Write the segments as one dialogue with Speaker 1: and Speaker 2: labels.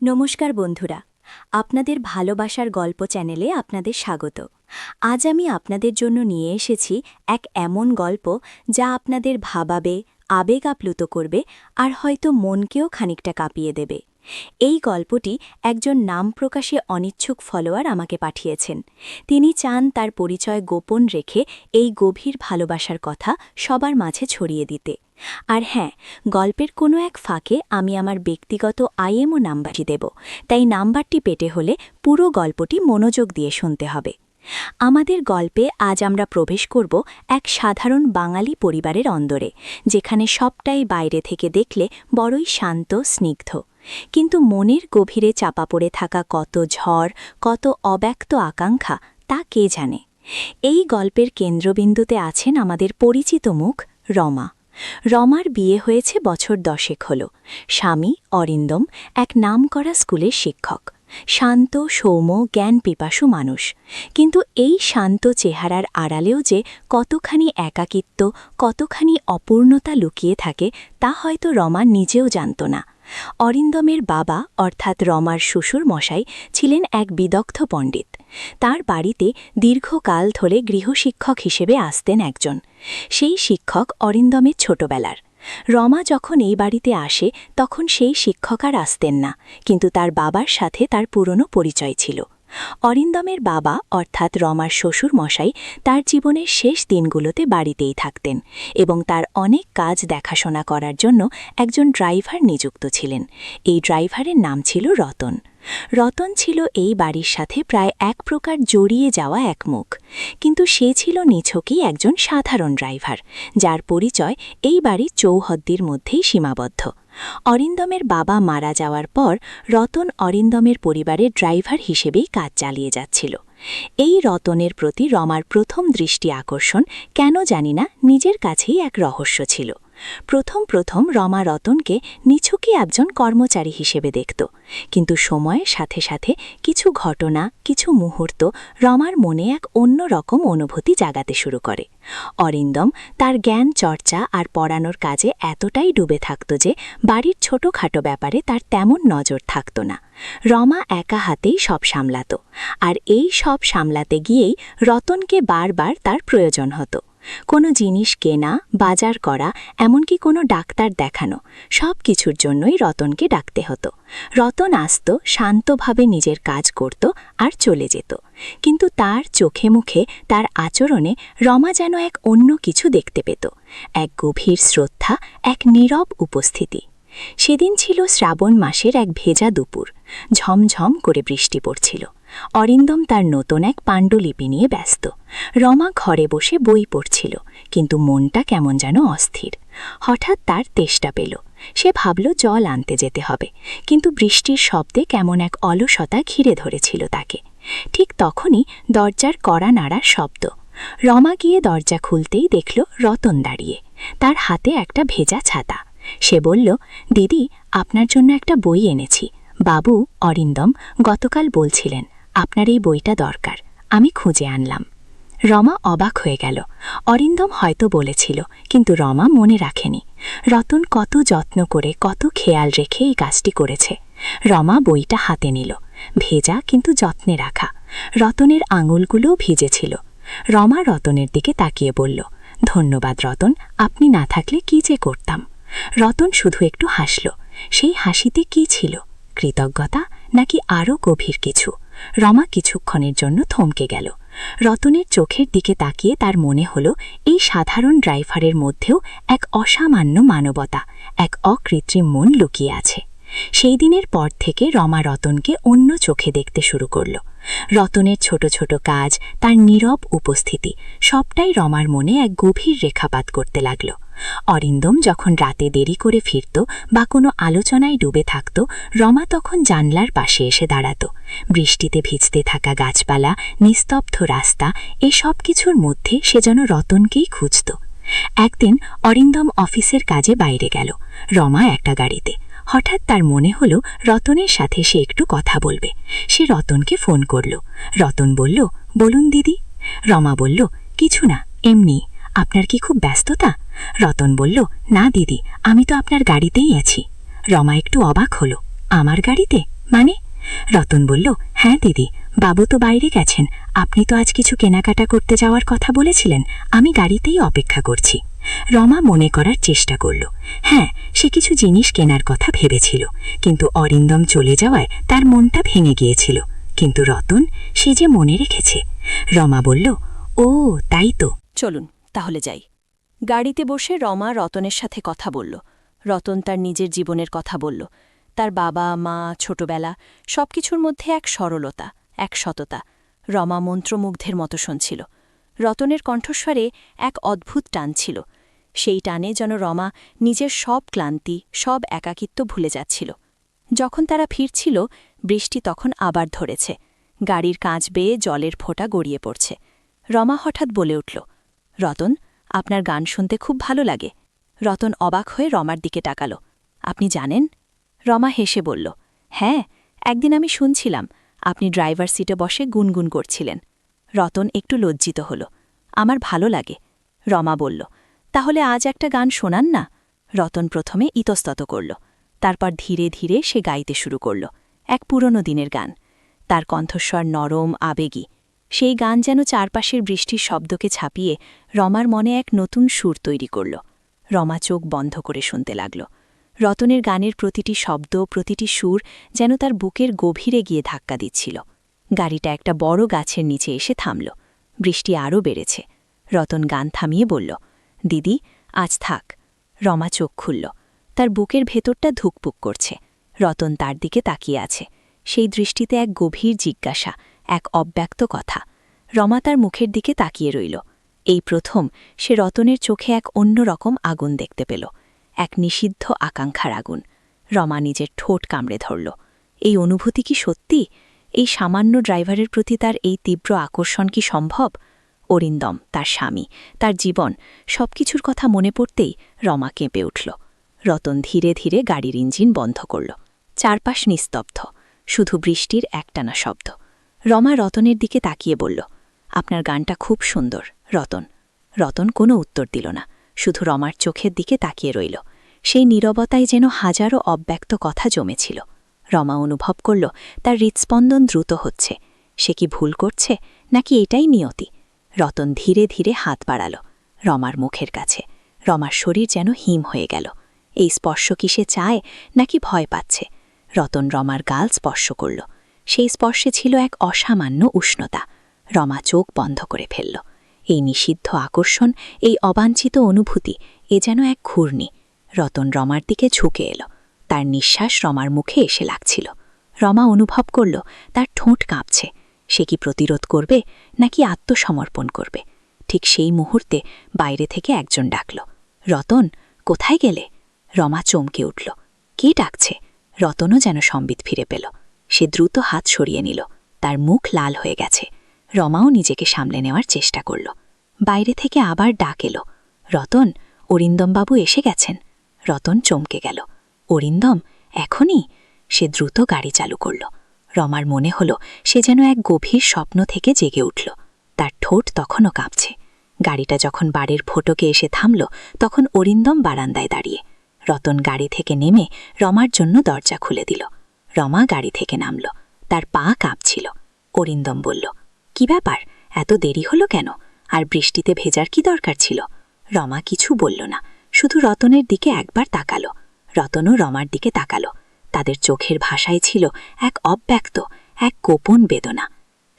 Speaker 1: নমস্কার বন্ধুরা, আপনাদের ভালোবাসার গল্প চ্যানেলে আপনাদের স্বাগত। আজ আমি আপনাদের জন্য নিয়ে এসেছি এক এমন গল্প যা আপনাদের ভাবাবে, আবেগ আপ্লুত করবে আর হয়তো মনকেও খানিকটা কাঁপিয়ে দেবে। এই গল্পটি একজন নাম প্রকাশে অনিচ্ছুক ফলোয়ার আমাকে পাঠিয়েছেন। তিনি চান তার পরিচয় গোপন রেখে এই গভীর ভালোবাসার কথা সবার মাঝে ছড়িয়ে দিতে। আর হ্যাঁ, গল্পের কোনো এক ফাঁকে আমি আমার ব্যক্তিগত আইএমও নাম্বারটি দেব, তাই নাম্বারটি পেতে হলে পুরো গল্পটি মনোযোগ দিয়ে শুনতে হবে। আমাদের গল্পে আজ আমরা প্রবেশ করব এক সাধারণ বাঙালি পরিবারের অন্দরে, যেখানে সবটাই বাইরে থেকে দেখলে বড়ই শান্ত, স্নিগ্ধ, কিন্তু মনের গভীরে চাপা পড়ে থাকা কত ঝড়, কত অব্যক্ত আকাঙ্ক্ষা তা কে জানে। এই গল্পের কেন্দ্রবিন্দুতে আছেন আমাদের পরিচিত মুখ রমা। রমার বিয়ে হয়েছে বছর 10 হল। স্বামী অরিন্দম এক নামকরা স্কুলের শিক্ষক, শান্ত, সৌম্য, জ্ঞান পিপাসু মানুষ। কিন্তু এই শান্ত চেহারার আড়ালেও যে কতখানি একাকিত্ব, কতখানি অপূর্ণতা লুকিয়ে থাকে তা হয়তো রমা নিজেও জানত না। অরিন্দমের বাবা অর্থাৎ রমার শ্বশুর মশাই ছিলেন এক বিদগ্ধ পণ্ডিত। তার বাড়িতে দীর্ঘকাল ধরে গৃহশিক্ষক হিসেবে আসতেন একজন। সেই শিক্ষক অরিন্দমের ছোটবেলার। রমা যখন এই বাড়িতে আসে তখন সেই শিক্ষক আর আসতেন না, কিন্তু তার বাবার সাথে তার পুরনো পরিচয় ছিল। অরিন্দমের বাবা অর্থাৎ রমার শ্বশুর মশাই তার জীবনের শেষ দিনগুলোতে বাড়িতেই থাকতেন এবং তার অনেক কাজ দেখাশোনা করার জন্য একজন ড্রাইভার নিযুক্ত ছিলেন। এই ড্রাইভারের নাম ছিল রতন। রতন ছিল এই বাড়ির সাথে প্রায় এক প্রকার জড়িয়ে যাওয়া এক মুখ, কিন্তু সে ছিল নিছকই একজন সাধারণ ড্রাইভার, যার পরিচয় এই বাড়ির চৌহদ্দির মধ্যেই সীমাবদ্ধ। অরিন্দমের বাবা মারা যাওয়ার পর রতন অরিন্দমের পরিবারের ড্রাইভার হিসেবেই কাজ চালিয়ে যাচ্ছিল। এই রতনের প্রতি রমার প্রথম দৃষ্টি আকর্ষণ কেন জানি না নিজের কাছেই এক রহস্য ছিল। প্রথম রমা রতনকে নিছকই একজন কর্মচারী হিসেবে দেখত, কিন্তু সময়ের সাথে সাথে কিছু ঘটনা, কিছু মুহূর্ত রমার মনে এক অন্য রকম অনুভূতি জাগাতে শুরু করে। অরিন্দম তার জ্ঞান চর্চা আর পড়ানোর কাজে এতটাই ডুবে থাকত যে বাড়ির ছোটখাটো ব্যাপারে তার তেমন নজর থাকত না। রমা একা হাতেই সব সামলাত, আর এই সব সামলাতে গিয়েই রতনকে বারবার তার প্রয়োজন হতো। কোনো জিনিস কেনা, বাজার করা, এমনকি কোনো ডাক্তার দেখানো, সব কিছুর জন্যই রতনকে ডাকতে হতো। রতন আসত, শান্তভাবে নিজের কাজ করত আর চলে যেত, কিন্তু তার চোখে মুখে, তার আচরণে রমা যেন এক অন্য কিছু দেখতে পেত, এক গভীর শ্রদ্ধা, এক নীরব উপস্থিতি। সেদিন ছিল শ্রাবণ মাসের এক ভেজা দুপুর। ঝমঝম করে বৃষ্টি পড়ছিল। অরিন্দম তার নতুন এক পাণ্ডুলিপি নিয়ে ব্যস্ত। রমা ঘরে বসে বই পড়ছিল, কিন্তু মনটা কেমন যেন অস্থির। হঠাৎ তার তেষ্টা পেল। সে ভাবল জল আনতে যেতে হবে, কিন্তু বৃষ্টির শব্দে কেমন এক অলসতা ঘিরে ধরেছিল তাকে। ঠিক তখনই দরজার কড়া নাড়ার শব্দ। রমা গিয়ে দরজা খুলতেই দেখল রতন দাঁড়িয়ে, তার হাতে একটা ভেজা ছাতা। সে বলল, দিদি, আপনার জন্য একটা বই এনেছি। বাবু, অরিন্দম গতকাল বলছিলেন আপনার এই বইটা দরকার, আমি খুঁজে আনলাম। রমা অবাক হয়ে গেল। অরিন্দম হয়তো বলেছিল, কিন্তু রমা মনে রাখেনি। রতন কত যত্ন করে, কত খেয়াল রেখে এই কাজটি করেছে। রমা বইটা হাতে নিল, ভেজা কিন্তু যত্নে রাখা। রতনের আঙুলগুলোও ভিজেছিল। রমা রতনের দিকে তাকিয়ে বলল, ধন্যবাদ রতন, আপনি না থাকলে কি যে করতাম। রতন শুধু একটু হাসল। সেই হাসিতে কি ছিল? কৃতজ্ঞতা নাকি আরও গভীর কিছু? রমা কিছুক্ষণের জন্য থমকে গেল। রতনের চোখের দিকে তাকিয়ে তার মনে হল এই সাধারণ ড্রাইভারের মধ্যেও এক অসামান্য মানবতা, এক অকৃত্রিম মন লুকিয়ে আছে। সেই দিনের পর থেকে রমা রতনকে অন্য চোখে দেখতে শুরু করল। রতনের ছোট ছোট কাজ, তার নীরব উপস্থিতি, সবটাই রমার মনে এক গভীর রেখাপাত করতে লাগল। অরিন্দম যখন রাতে দেরি করে ফিরত বা কোনো আলোচনায় ডুবে থাকত, রমা তখন জানলার পাশে এসে দাঁড়াত। বৃষ্টিতে ভিজতে থাকা গাছপালা, নিস্তব্ধ রাস্তা, এই সব কিছুর মধ্যে সে যেন রতনকেই খুঁজত। একদিন অরিন্দম অফিসের কাজে বাইরে গেল, রমা একটা গাড়িতে। হঠাৎ তার মনে হলো রতনের সাথে সে একটু কথা বলবে। সে রতনকে ফোন করল। রতন বলল, বলুন দিদি। রমা বলল, কিছু না, এমনি। আপনার কি খুব ব্যস্ততা? রতন বলল, না দিদি, আমি তো আপনার গাড়িতেই আছি। রমা একটু অবাক হলো, আমার গাড়িতে?
Speaker 2: মানে? রতন বলল, হ্যাঁ দিদি, বাবু তো বাইরে গেছেন, আপনি তো আজ কিছু কেনাকাটা করতে যাওয়ার কথা বলেছিলেন, আমি গাড়িতেই অপেক্ষা করছি। রমা মনে করার চেষ্টা করল। হ্যাঁ, সে কিছু জিনিস কেনার কথা ভেবেছিল, কিন্তু অরিন্দম চলে যাওয়ায় তার মনটা ভেঙে গিয়েছিল। কিন্তু রতন, সে যে মনে রেখেছে। রমা বলল, ও তাই তো।
Speaker 3: চলুন তাহলে যাই। গাড়িতে বসে রমা রতনের সাথে কথা বলল। রতন তার নিজের জীবনের কথা বলল। তার বাবা মা, ছোটবেলা, সবকিছুর মধ্যে এক সরলতা, এক সততা। রমা মন্ত্রমুগ্ধের মতো শুনছিল। রতনের কণ্ঠস্বরে এক অদ্ভুত টান ছিল। সেই টানে যেন রমা নিজের সব ক্লান্তি, সব একাকিত্ব ভুলে যাচ্ছিল। যখন তারা ফিরছিল, বৃষ্টি তখন আবার ধরেছে। গাড়ির কাঁচ বেয়ে জলের ফোঁটা গড়িয়ে পড়ছে। রমা হঠাৎ বলে উঠল, রতন, আপনার গান শুনতে খুব ভালো লাগে। রতন অবাক হয়ে রমার দিকে তাকাল। আপনি জানেন? রমা হেসে বলল, হ্যাঁ, একদিন আমি শুনছিলাম আপনি ড্রাইভার সিটে বসে গুনগুন করছিলেন। রতন একটু লজ্জিত হল। আমার ভালো লাগে। রমা বলল, তাহলে আজ একটা গান শোনান না। রতন প্রথমে ইতস্তত করল, তারপর ধীরে ধীরে সে গাইতে শুরু করল, এক পুরনো দিনের গান। তার কণ্ঠস্বর নরম, আবেগী। সেই গান যেন চারপাশের বৃষ্টির শব্দকে ছাপিয়ে রমার মনে এক নতুন সুর তৈরি করল। রমা চোখ বন্ধ করে শুনতে লাগল। রতনের গানের প্রতিটি শব্দ, প্রতিটি সুর যেন তার বুকের গভীরে গিয়ে ধাক্কা দিচ্ছিল। গাড়িটা একটা বড় গাছের নিচে এসে থামল। বৃষ্টি আরও বেড়েছে। রতন গান থামিয়ে বলল, দিদি, আজ থাক। রমা চোখ খুলল। তার বুকের ভেতরটা ধুকপুক করছে। রতন তার দিকে তাকিয়ে আছে। সেই দৃষ্টিতে এক গভীর জিজ্ঞাসা, এক অব্যক্ত কথা। রমা তার মুখের দিকে তাকিয়ে রইল। এই প্রথম সে রতনের চোখে এক অন্যরকম আগুন দেখতে পেল, এক নিষিদ্ধ আকাঙ্ক্ষার আগুন। রমা নিজের ঠোঁট কামড়ে ধরল। এই অনুভূতি কি সত্যি? এই সামান্য ড্রাইভারের প্রতি তার এই তীব্র আকর্ষণ কি সম্ভব? অরিন্দম, তার স্বামী, তার জীবন, সবকিছুর কথা মনে পড়তেই রমা কেঁপে উঠল। রতন ধীরে ধীরে গাড়ির ইঞ্জিন বন্ধ করল। চারপাশ নিস্তব্ধ, শুধু বৃষ্টির একটানা শব্দ। রমা রতনের দিকে তাকিয়ে বলল, আপনার গানটা খুব সুন্দর, রতন। রতন কোনো উত্তর দিল না, শুধু রমার চোখের দিকে তাকিয়ে রইল। সেই নীরবতায় যেন হাজারো অব্যক্ত কথা জমেছিল। রমা অনুভব করল তার হৃৎস্পন্দন দ্রুত হচ্ছে। সে কি ভুল করছে, নাকি এটাই নিয়তি? রতন ধীরে ধীরে হাত বাড়াল রমার মুখের কাছে। রমার শরীর যেন হিম হয়ে গেল। এই স্পর্শ কি সে চায়, নাকি ভয় পাচ্ছে? রতন রমার গাল স্পর্শ করল। সেই স্পর্শে ছিল এক অসামান্য উষ্ণতা। রমা চোখ বন্ধ করে ফেলল। এই নিষিদ্ধ আকর্ষণ, এই অবাঞ্ছিত অনুভূতি, এ যেন এক ঘূর্ণি। রতন রমার দিকে ঝুঁকে এল। তার নিঃশ্বাস রমার মুখে এসে লাগছিল। রমা অনুভব করল তার ঠোঁট কাঁপছে। সে কি প্রতিরোধ করবে, নাকি আত্মসমর্পণ করবে? ঠিক সেই মুহূর্তে বাইরে থেকে একজন ডাকল, রতন, কোথায় গেলে? রমা চমকে উঠল। কে ডাকছে? রতনও যেন সম্বিত ফিরে পেল। সে দ্রুত হাত সরিয়ে নিল। তার মুখ লাল হয়ে গেছে। রমাও নিজেকে সামলে নেওয়ার চেষ্টা করল। বাইরে থেকে আবার ডাক এলো, রতন, অরিন্দমবাবু এসে গেছেন। রতন চমকে গেল। অরিন্দম? এখনই? সে দ্রুত গাড়ি চালু করল। রমার মনে হল সে যেন এক গভীর স্বপ্ন থেকে জেগে উঠল। তার ঠোঁট তখনও কাঁপছে। গাড়িটা যখন বাড়ির ফটকে এসে থামল, তখন অরিন্দম বারান্দায় দাঁড়িয়ে। রতন গাড়ি থেকে নেমে রমার জন্য দরজা খুলে দিল। রমা গাড়ি থেকে নামল। তার পা কাঁপছিল। অরিন্দম বলল, কি ব্যাপার, এত দেরি হলো কেন? আর বৃষ্টিতে ভেজার কি দরকার ছিল? রমা কিছু বলল না, শুধু রতনের দিকে একবার তাকালো। রতনও রমার দিকে তাকালো। তাদের চোখের ভাষায় ছিল এক অব্যক্ত, এক গোপন বেদনা।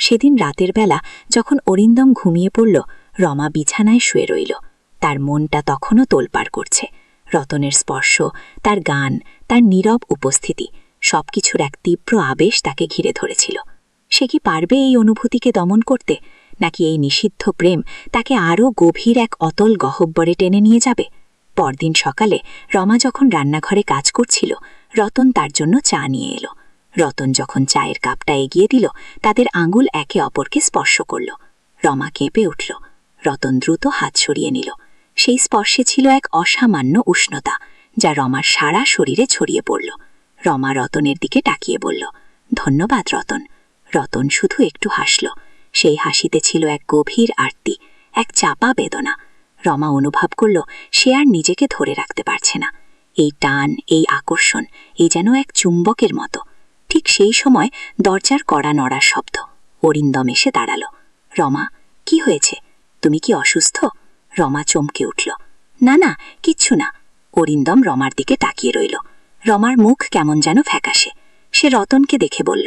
Speaker 3: সেদিন রাতের বেলা যখন অরিন্দম ঘুমিয়ে পড়ল, রমা বিছানায় শুয়ে রইল। তার মনটা তখনও তোলপাড় করছে। রতনের স্পর্শ, তার গান, তার নীরব উপস্থিতি, সবকিছুর এক তীব্র আবেশ তাকে ঘিরে ধরেছিল। সে কি পারবে এই অনুভূতিকে দমন করতে, নাকি এই নিষিদ্ধ প্রেম তাকে আরও গভীর এক অতল গহ্বরে টেনে নিয়ে যাবে? পরদিন সকালে রমা যখন রান্নাঘরে কাজ করছিল, রতন তার জন্য চা নিয়ে এলো। রতন যখন চায়ের কাপটা এগিয়ে দিল, তাদের আঙুল একে অপরকে স্পর্শ করল। রমা কেঁপে উঠল। রতন দ্রুত হাত সরিয়ে নিল। সেই স্পর্শে ছিল এক অসামান্য উষ্ণতা, যা রমার সারা শরীরে ছড়িয়ে পড়ল। রমা রতনের দিকে তাকিয়ে বলল, ধন্যবাদ রতন। রতন শুধু একটু হাসল। সেই হাসিতে ছিল এক গভীর আরতি, এক চাপা বেদনা। রমা অনুভব করল সে আর নিজেকে ধরে রাখতে পারছে না। এই টান, এই আকর্ষণ, এই যেন এক চুম্বকের মতো।
Speaker 2: ঠিক সেই সময় দরজার কড়া নড়ার শব্দ। অরিন্দম এসে দাঁড়াল। রমা, কি হয়েছে? তুমি কি অসুস্থ? রমা চমকে উঠল। না না, কিচ্ছু না। অরিন্দম রমার দিকে তাকিয়ে রইল। রমার মুখ কেমন যেন ফ্যাকাশে। সে রতনকে দেখে বলল,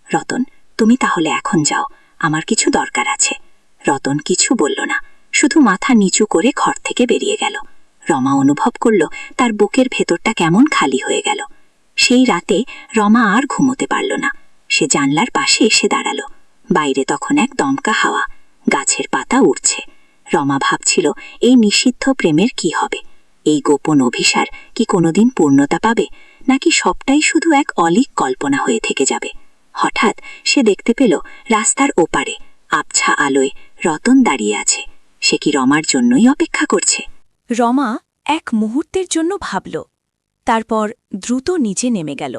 Speaker 2: রতন, তুমি তাহলে এখন যাও, আমার কিছু দরকার আছে। রতন কিছু বলল না, শুধু মাথা নিচু করে ঘর থেকে বেরিয়ে গেল। রমা অনুভব করল তার বুকের ভেতরটা কেমন খালি হয়ে গেল। সেই রাতে রমা আর ঘুমোতে পারল না। সে জানলার পাশে এসে দাঁড়াল। বাইরে তখন এক দমকা হাওয়া, গাছের পাতা উড়ছে। রমা ভাবছিল এই নিষিদ্ধ প্রেমের কি হবে। এই গোপন অভিসার কি কোনোদিন পূর্ণতা পাবে, নাকি সবটাই শুধু এক অলীক কল্পনা হয়ে থেকে যাবে? হঠাৎ সে দেখতে পেল রাস্তার ওপারে আবছা আলোয় রতন দাঁড়িয়ে আছে। সে কি রমার জন্যই অপেক্ষা করছে?
Speaker 3: রমা এক মুহূর্তের জন্য ভাবল, তারপর দ্রুত নিচে নেমে গেল।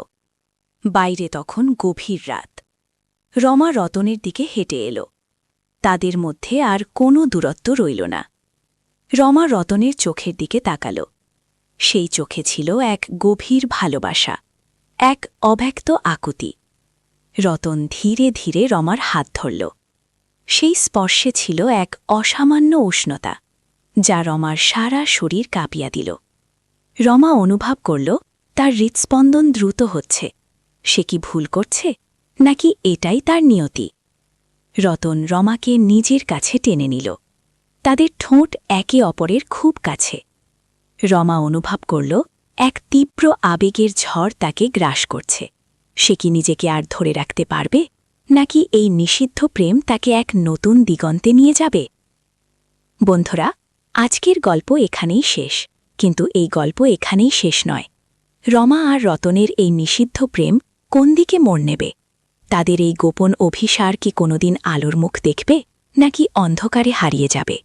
Speaker 3: বাইরে তখন গভীর রাত। রমা রতনের দিকে হেঁটে এল। তাদের মধ্যে আর কোনো দূরত্ব রইল না। রমা রতনের চোখের দিকে তাকাল। সেই চোখে ছিল এক গভীর ভালোবাসা, এক অব্যক্ত আকুতি। রতন ধীরে ধীরে রমার হাত ধরল। সেই স্পর্শে ছিল এক অসামান্য উষ্ণতা, যা রমার সারা শরীর কাঁপিয়ে দিল। রমা অনুভব করল তার হৃৎস্পন্দন দ্রুত হচ্ছে। সে কি ভুল করছে, নাকি এটাই তার নিয়তি? রতন রমাকে নিজের কাছে টেনে নিল। তাদের ঠোঁট একে অপরের খুব কাছে। রমা অনুভব করল এক তীব্র আবেগের ঝড় তাকে গ্রাস করছে। সে কি নিজেকে আর ধরে রাখতে পারবে, নাকি এই নিষিদ্ধ প্রেম তাকে এক নতুন দিগন্তে নিয়ে যাবে? বন্ধুরা, আজকের গল্প এখানেই শেষ, কিন্তু এই গল্প এখানেই শেষ নয়। রমা আর রতনের এই নিষিদ্ধ প্রেম কোন দিকে মোড় নেবে? তাদের এই গোপন অভিসার কি কোনোদিন আলোর মুখ দেখবে, নাকি অন্ধকারে হারিয়ে যাবে?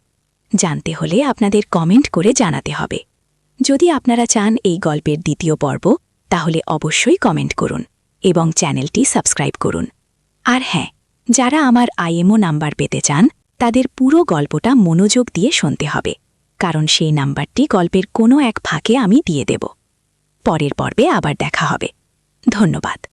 Speaker 3: জানতে হলে আপনাদের কমেন্ট করে জানাতে হবে। যদি আপনারা চান এই গল্পের দ্বিতীয় পর্ব, তাহলে অবশ্যই কমেন্ট করুন এবং চ্যানেলটি সাবস্ক্রাইব করুন। আর হ্যাঁ, যারা আমার আইএমও নাম্বার পেতে চান, তাদের পুরো গল্পটা মনোযোগ দিয়ে শুনতে হবে, কারণ সেই নাম্বারটি গল্পের কোনো এক ফাঁকে আমি দিয়ে দেব। পরের পর্বে আবার দেখা হবে। ধন্যবাদ।